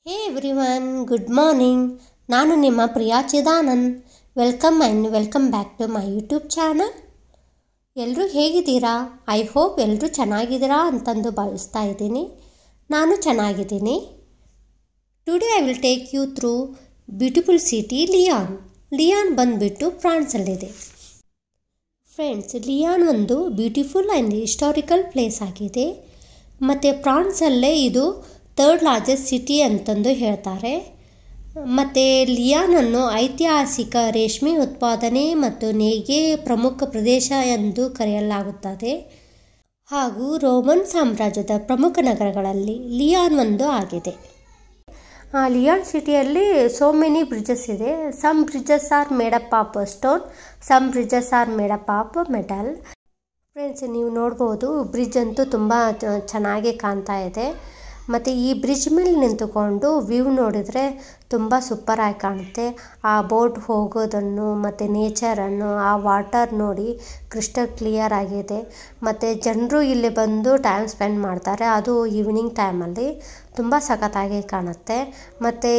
ಹೇ everyone, good morning. ನಾನು ನಿಮ್ಮ Priya Chidanand. Welcome back to my YouTube channel. ಎಲ್ಲರೂ ಹೇಗಿದ್ದೀರಾ? ಐ ಹೋಪ್ ಎಲ್ಲರೂ ಚೆನ್ನಾಗಿದ್ದೀರಾ ಅಂತಂದು ಭಾವಿಸ್ತಾ ಇದ್ದೀನಿ. ನಾನು ಚೆನ್ನಾಗಿದ್ದೀನಿ. Today I will take you through beautiful city Lyon. Lyon ಬಂದುಬಿಟ್ಟು ಫ್ರಾನ್ಸಲ್ಲಿದೆ. ಫ್ರೆಂಡ್ಸ್, ಲಿಯಾನ್ ಒಂದು ಬ್ಯೂಟಿಫುಲ್ ಆ್ಯಂಡ್ ಹಿಸ್ಟಾರಿಕಲ್ ಪ್ಲೇಸ್ ಆಗಿದೆ. ಮತ್ತು ಫ್ರಾನ್ಸಲ್ಲೇ ಇದು 3rd ಲಾರ್ಜೆಸ್ಟ್ ಸಿಟಿ ಅಂತಂದು ಹೇಳ್ತಾರೆ. ಮತ್ತು ಲಿಯಾನನ್ನು ಐತಿಹಾಸಿಕ ರೇಷ್ಮೆ ಉತ್ಪಾದನೆ ಮತ್ತು ನೇಯ್ಗೆ ಪ್ರಮುಖ ಪ್ರದೇಶ ಎಂದು ಕರೆಯಲಾಗುತ್ತದೆ. ಹಾಗೂ ರೋಮನ್ ಸಾಮ್ರಾಜ್ಯದ ಪ್ರಮುಖ ನಗರಗಳಲ್ಲಿ ಲಿಯಾನ್ ಒಂದು ಆಗಿದೆ. ಲಿಯಾನ್ ಸಿಟಿಯಲ್ಲಿ ಸೋ ಮೆನಿ ಬ್ರಿಡ್ಜಸ್ ಇದೆ. Some bridges are made up of stone, some bridges are made up of metal. Friends, ನೀವು ನೋಡ್ಬೋದು, ಬ್ರಿಡ್ಜ್ ಅಂತೂ ತುಂಬ ಚೆನ್ನಾಗಿ ಕಾಣ್ತಾ ಇದೆ. ಮತ್ತು ಈ ಬ್ರಿಡ್ಜ್ ಮೇಲೆ ನಿಂತುಕೊಂಡು ವ್ಯೂ ನೋಡಿದರೆ ತುಂಬ ಸೂಪರಾಗಿ ಕಾಣುತ್ತೆ. ಆ ಬೋಟ್ ಹೋಗೋದನ್ನು ಮತ್ತು ನೇಚರನ್ನು, ಆ ವಾಟರ್ ನೋಡಿ ಕ್ರಿಸ್ಟಲ್ ಕ್ಲಿಯರ್ ಆಗಿದೆ. ಮತ್ತು ಜನರು ಇಲ್ಲಿ ಬಂದು ಟೈಮ್ ಸ್ಪೆಂಡ್ ಮಾಡ್ತಾರೆ, ಅದು ಈವ್ನಿಂಗ್ ಟೈಮಲ್ಲಿ ತುಂಬ ಸಖತ್ತಾಗಿ ಕಾಣುತ್ತೆ. ಮತ್ತು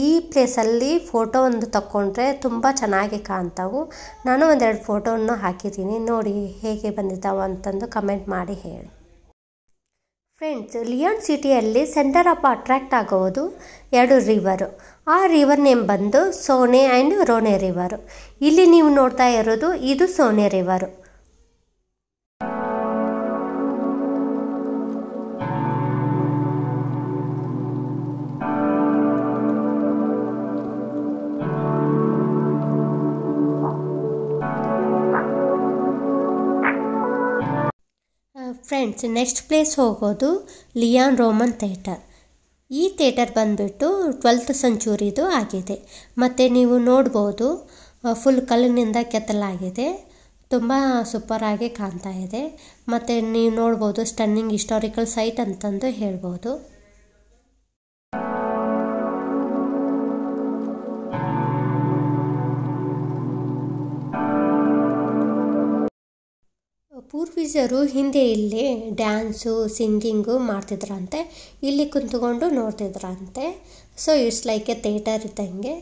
ಈ ಪ್ಲೇಸಲ್ಲಿ ಫೋಟೋ ಒಂದು ತಗೊಂಡ್ರೆ ತುಂಬ ಚೆನ್ನಾಗಿ ಕಾಣ್ತಾವು. ನಾನು ಒಂದೆರಡು ಫೋಟೋವನ್ನು ಹಾಕಿದ್ದೀನಿ, ನೋಡಿ ಹೇಗೆ ಬಂದಿದ್ದಾವೆ ಅಂತಂದು ಕಮೆಂಟ್ ಮಾಡಿ ಹೇಳಿ. ಫ್ರೆಂಡ್ಸ್, ಲಿಯಾನ್ ಸಿಟಿಯಲ್ಲಿ ಸೆಂಟರ್ ಆಫ್ ಅಟ್ರಾಕ್ಟ್ ಆಗೋದು 2 ರಿವರು. ಆ ರಿವರ್ ನೇಮ್ ಬಂದು ಸೋನೆ ಆ್ಯಂಡ್ ರೋನೆ ರಿವರು. ಇಲ್ಲಿ ನೀವು ನೋಡ್ತಾ ಇರೋದು ಇದು ಸೋನೆ ರಿವರು. ಫ್ರೆಂಡ್ಸ್, ನೆಕ್ಸ್ಟ್ ಪ್ಲೇಸ್ ಹೋಗೋದು ಲಿಯಾನ್ ರೋಮನ್ ಥಿಯೇಟರ್. ಈ ಥಿಯೇಟರ್ ಬಂದುಬಿಟ್ಟು 12th ಸೆಂಚುರಿದು ಆಗಿದೆ. ಮತ್ತು ನೀವು ನೋಡ್ಬೋದು, ಫುಲ್ ಕಲ್ಲಿನಿಂದ ಕೆತ್ತಲಾಗಿದೆ. ತುಂಬ ಸೂಪರಾಗಿ ಕಾಣ್ತಾ ಇದೆ. ಮತ್ತು ನೀವು ನೋಡ್ಬೋದು, ಸ್ಟನ್ನಿಂಗ್ ಹಿಸ್ಟಾರಿಕಲ್ ಸೈಟ್ ಅಂತಂದು ಹೇಳ್ಬೋದು. ಪೂರ್ವಜರು ಹಿಂದೆ ಇಲ್ಲಿ ಡ್ಯಾನ್ಸು ಸಿಂಗಿಂಗು ಮಾಡ್ತಿದ್ರಂತೆ, ಇಲ್ಲಿ ಕುಂತ್ಕೊಂಡು ನೋಡ್ತಿದ್ರಂತೆ. So it's like a theater ಇದ್ದಂಗೆ.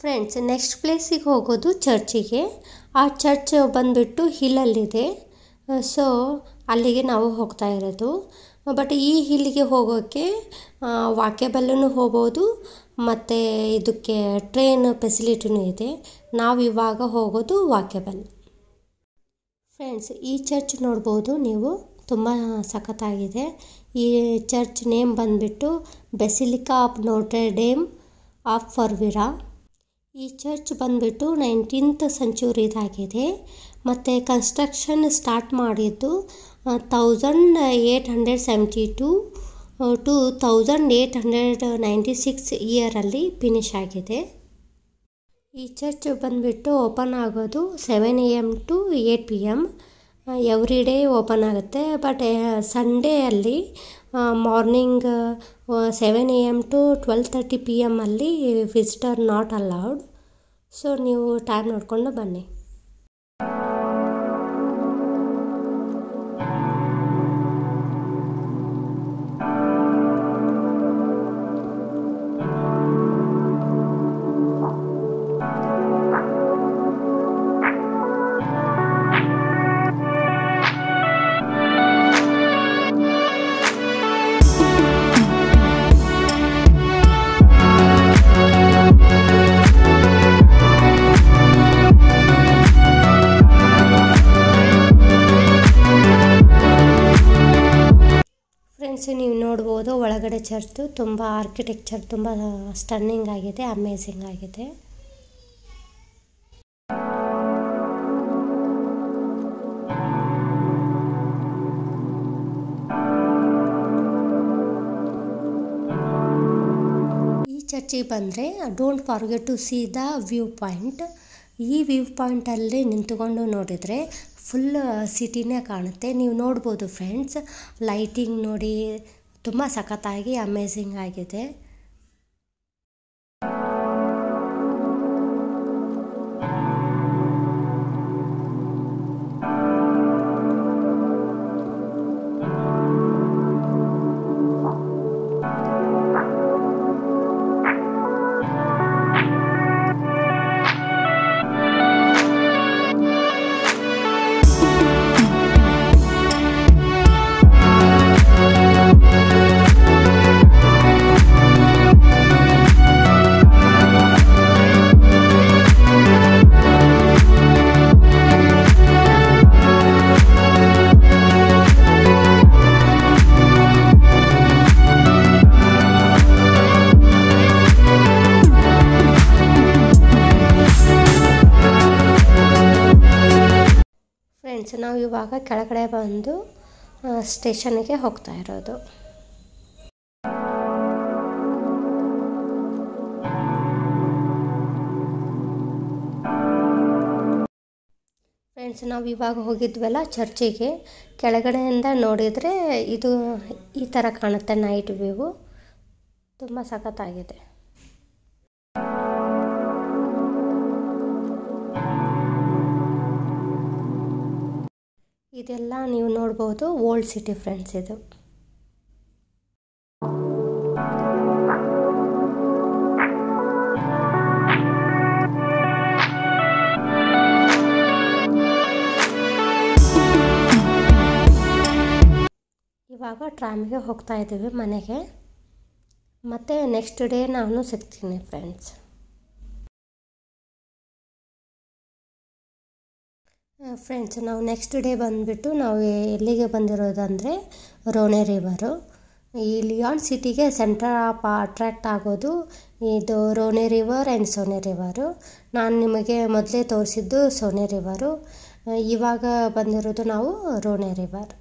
ಫ್ರೆಂಡ್ಸ್, ನೆಕ್ಸ್ಟ್ ಪ್ಲೇಸಿಗೆ ಹೋಗೋದು ಚರ್ಚಿಗೆ. ಆ ಚರ್ಚ್ ಬಂದುಬಿಟ್ಟು ಹಿಲ್ಲಲ್ಲಿದೆ. ಸೊ ಅಲ್ಲಿಗೆ ನಾವು ಹೋಗ್ತಾ ಇರೋದು. ಬಟ್ ಈ ಹಿಲ್ಲಿಗೆ ಹೋಗೋಕ್ಕೆ ವಾಕೇಬಲ್ಲೂ ಹೋಗ್ಬೋದು, ಮತ್ತು ಇದಕ್ಕೆ ಟ್ರೈನ್ ಫೆಸಿಲಿಟಿನೂ ಇದೆ. ನಾವು ಇವಾಗ ಹೋಗೋದು ವಾಕೇಬಲ್. ಫ್ರೆಂಡ್ಸ್, ಈ ಚರ್ಚ್ ನೋಡ್ಬೋದು ನೀವು, ತುಂಬ ಸಖತ್ತಾಗಿದೆ. ಈ ಚರ್ಚ್ ನೇಮ್ ಬಂದುಬಿಟ್ಟು ಬೆಸಿಲಿಕಾ ಆಫ್ ನೋಟ್ರೆ ಡೇಮ್ ಆಫ್ ಫರ್ವಿರಾ. ಈ ಚರ್ಚ್ ಬಂದುಬಿಟ್ಟು 19th ಸೆಂಚುರಿದಾಗಿದೆ. ಮತ್ತು ಕನ್ಸ್ಟ್ರಕ್ಷನ್ ಸ್ಟಾರ್ಟ್ ಮಾಡಿದ್ದು 1872 to 1896 ಇಯರಲ್ಲಿ ಫಿನಿಶ್ ಆಗಿದೆ. ಈ ಚರ್ಚ್ ಬಂದುಬಿಟ್ಟು ಓಪನ್ ಆಗೋದು 7 AM to 8 PM. Every day open ಆಗುತ್ತೆ. ಬಟ್ ಸಂಡೇ ಅಲ್ಲಿ ಮಾರ್ನಿಂಗ್ 7 AM to 12:30 PM ಅಲ್ಲಿ ವಿಸಿಟರ್ ನಾಟ್ ಅಲೌಡ್. ಸೊ ನೀವು ಟೈಮ್ ನೋಡಿಕೊಂಡು ಬನ್ನಿ. ನೀವು ನೋಡ್ಬೋದು, ಒಳಗಡೆ ಚರ್ಚು ತುಂಬ ಆರ್ಕಿಟೆಕ್ಚರ್ ತುಂಬ ಸ್ಟನ್ನಿಂಗ್ ಆಗಿದೆ, ಅಮೇಝಿಂಗ್ ಆಗಿದೆ. ಈ ಚರ್ಚಿಗೆ ಬಂದರೆ don't forget to see the view point. ಈ ವ್ಯೂ ಪಾಯಿಂಟಲ್ಲಿ ನಿಂತುಕೊಂಡು ನೋಡಿದರೆ ಫುಲ್ ಸಿಟಿನೇ ಕಾಣುತ್ತೆ. ನೀವು ನೋಡ್ಬೋದು ಫ್ರೆಂಡ್ಸ್, ಲೈಟಿಂಗ್ ನೋಡಿ ತುಂಬ ಸಖತ್ತಾಗಿ ಅಮೇಝಿಂಗ್ ಆಗಿದೆ. ಫ್ರೆಂಡ್ಸ್, ನಾವು ಇವಾಗ ಕೆಳಗಡೆ ಬಂದು ಸ್ಟೇಷನ್ಗೆ ಹೋಗ್ತಾ ಇರೋದು. ಫ್ರೆಂಡ್ಸ್, ನಾವು ಇವಾಗ ಹೋಗಿದ್ವಲ್ಲ ಚರ್ಚಿಗೆ, ಕೆಳಗಡೆಯಿಂದ ನೋಡಿದರೆ ಇದು ಈ ಥರ ಕಾಣುತ್ತೆ. ನೈಟ್ ವ್ಯೂ ತುಂಬ ಸಖತ್ತಾಗಿದೆ. ಇದೆಲ್ಲ ನೀವು ನೋಡ್ಬೋದು ಓಲ್ಡ್ ಸಿಟಿ ಫ್ರೆಂಡ್ಸ್. ಇದು ಇವಾಗ ಟ್ರಾಮ್ಗೆ ಹೋಗ್ತಾ ಇದ್ದೀವಿ ಮನೆಗೆ. ಮತ್ತು ನೆಕ್ಸ್ಟ್ ಡೇ ನಾನು ಸಿಗ್ತೀನಿ ಫ್ರೆಂಡ್ಸ್. ಫ್ರೆಂಡ್ಸ್, ನಾವು ನೆಕ್ಸ್ಟ್ ಡೇ ಬಂದುಬಿಟ್ಟು ನಾವು ಎಲ್ಲಿಗೆ ಬಂದಿರೋದಂದರೆ ರೋನೆ ರಿವರು. ಈ ಲಿಯಾನ್ ಸಿಟಿಗೆ ಸೆಂಟರ್ ಆಫ್ ಅಟ್ರ್ಯಾಕ್ಟ್ ಆಗೋದು ಇದು ರೋನೆ ರಿವರ್ ಆ್ಯಂಡ್ ಸೋನೆ ರಿವರು. ನಾನು ನಿಮಗೆ ಮೊದಲೇ ತೋರಿಸಿದ್ದು ಸೋನೆ ರಿವರು. ಇವಾಗ ಬಂದಿರೋದು ನಾವು ರೋನೆ ರಿವರ್.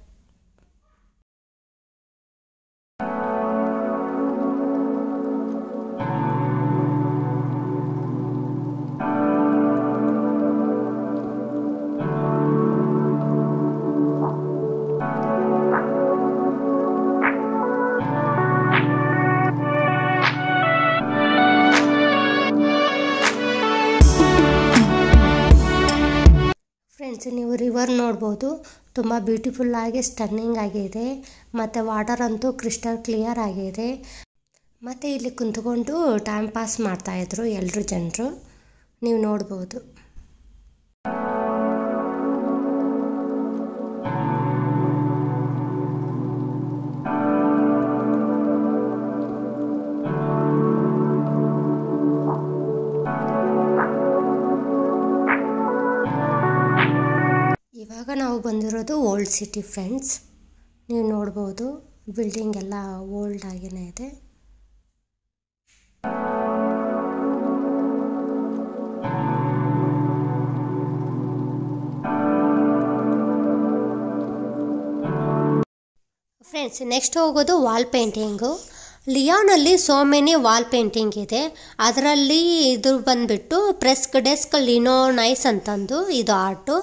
ಫ್ರೆಂಡ್ಸ್, ನೀವು ರಿವರ್ ನೋಡ್ಬೋದು, ತುಂಬ ಬ್ಯೂಟಿಫುಲ್ಲಾಗಿ ಸ್ಟನ್ನಿಂಗ್ ಆಗಿದೆ. ಮತ್ತು ವಾಟರ್ ಅಂತೂ ಕ್ರಿಸ್ಟಲ್ ಕ್ಲಿಯರ್ ಆಗಿದೆ. ಮತ್ತು ಇಲ್ಲಿ ಕುಂತ್ಕೊಂಡು ಟೈಮ್ ಪಾಸ್ ಮಾಡ್ತಾಯಿದ್ರು ಎಲ್ಲರೂ ಜನರು, ನೀವು ನೋಡ್ಬೋದು. ಇವಾಗ ನಾವು ಬಂದಿರೋದು ಓಲ್ಡ್ ಸಿಟಿ ಫ್ರೆಂಡ್ಸ್. ನೀವು ನೋಡ್ಬೋದು ಬಿಲ್ಡಿಂಗ್ ಎಲ್ಲ ಓಲ್ಡ್ ಆಗಿನೇ ಇದೆ. ಫ್ರೆಂಡ್ಸ್, ನೆಕ್ಸ್ಟ್ ಹೋಗೋದು ವಾಲ್ ಪೇಂಟಿಂಗು. ಲಿಯಾನಲ್ಲಿ ಸೋ ಮೆನಿ ವಾಲ್ ಪೇಂಟಿಂಗ್ ಇದೆ. ಅದರಲ್ಲಿ ಇದು ಬಂದುಬಿಟ್ಟು ಪ್ರೆಸ್ಕ್ ಡೆಸ್ಕ್ ಲಿನೋ ನೈಸ್ ಅಂತಂದು ಇದು ಆರ್ಟು.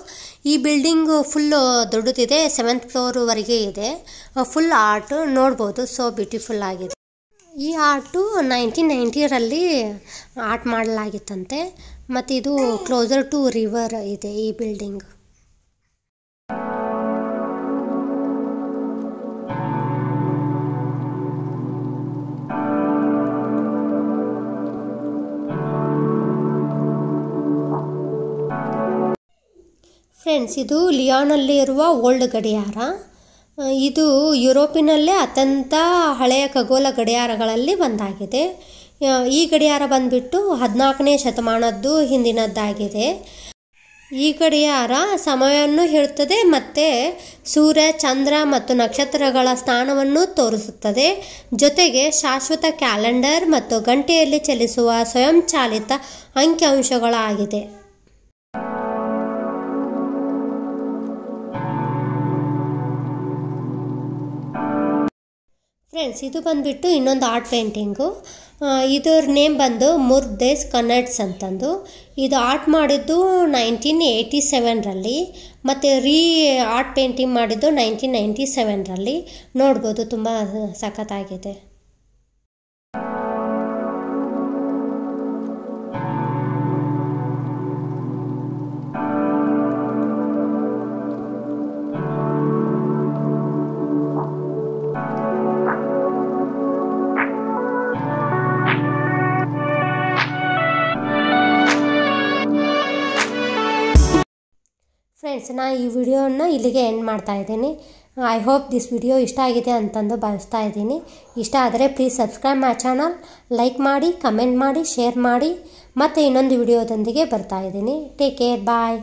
ಈ ಬಿಲ್ಡಿಂಗು ಫುಲ್ಲು ದೊಡ್ಡದಿದೆ, 7th ಫ್ಲೋರ್ವರೆಗೆ ಇದೆ. ಫುಲ್ ಆರ್ಟು ನೋಡ್ಬೋದು, ಸೋ ಬ್ಯೂಟಿಫುಲ್ ಆಗಿದೆ. ಈ ಆರ್ಟು 1990ರಲ್ಲಿ ಆರ್ಟ್ ಮಾಡಲಾಗಿತ್ತಂತೆ. ಮತ್ತು ಇದು ಕ್ಲೋಸರ್ ಟು ರಿವರ್ ಇದೆ ಈ ಬಿಲ್ಡಿಂಗ್. ಫ್ರೆಂಡ್ಸ್, ಇದು ಲಿಯಾನಲ್ಲಿ ಇರುವ ಓಲ್ಡ್ ಗಡಿಯಾರ. ಇದು ಯುರೋಪಿನಲ್ಲೇ ಅತ್ಯಂತ ಹಳೆಯ ಖಗೋಳ ಗಡಿಯಾರಗಳಲ್ಲಿ ಒಂದಾಗಿದೆ. ಈ ಗಡಿಯಾರ ಬಂದುಬಿಟ್ಟು 14ನೇ ಶತಮಾನದ್ದು ಹಿಂದಿನದ್ದಾಗಿದೆ. ಈ ಗಡಿಯಾರ ಸಮಯವನ್ನು ಹೇಳುತ್ತದೆ ಮತ್ತು ಸೂರ್ಯ, ಚಂದ್ರ ಮತ್ತು ನಕ್ಷತ್ರಗಳ ಸ್ಥಾನವನ್ನು ತೋರಿಸುತ್ತದೆ. ಜೊತೆಗೆ ಶಾಶ್ವತ ಕ್ಯಾಲೆಂಡರ್ ಮತ್ತು ಗಂಟೆಯಲ್ಲಿ ಚಲಿಸುವ ಸ್ವಯಂಚಾಲಿತ ಅಂಕಿಅಂಶಗಳಾಗಿದೆ. ಫ್ರೆಂಡ್ಸ್, ಇದು ಬಂದುಬಿಟ್ಟು ಇನ್ನೊಂದು ಆರ್ಟ್ ಪೇಂಟಿಂಗು. ಇದರ ನೇಮ್ ಬಂದು ಮುರ್ದೇಸ್ ಕನ್ನಡ್ಸ್ ಅಂತಂದು. ಇದು ಆರ್ಟ್ ಮಾಡಿದ್ದು 1987ರಲ್ಲಿ ಮತ್ತು ಆರ್ಟ್ ಪೇಂಟಿಂಗ್ ಮಾಡಿದ್ದು 1997ರಲ್ಲಿ. ನೋಡ್ಬೋದು, ತುಂಬ ಸಖತ್ತಾಗಿದೆ. ಫ್ರೆಂಡ್ಸ್, ನಾನು ಈ ವಿಡಿಯೋನ ಇಲ್ಲಿಗೆ ಎಂಡ್ ಮಾಡ್ತಾ ಇದ್ದೀನಿ. ಐ ಹೋಪ್ ದಿಸ್ ವಿಡಿಯೋ ಇಷ್ಟ ಆಗಿದೆ ಅಂತಂದು ಭಾವಿಸ್ತಾ ಇದ್ದೀನಿ. ಇಷ್ಟ ಆದರೆ please subscribe my channel, like ಮಾಡಿ, ಕಮೆಂಟ್ ಮಾಡಿ, ಶೇರ್ ಮಾಡಿ. ಮತ್ತು ಇನ್ನೊಂದು ವಿಡಿಯೋದೊಂದಿಗೆ ಬರ್ತಾ ಇದ್ದೀನಿ. ಟೇಕ್ ಕೇರ್, ಬಾಯ್.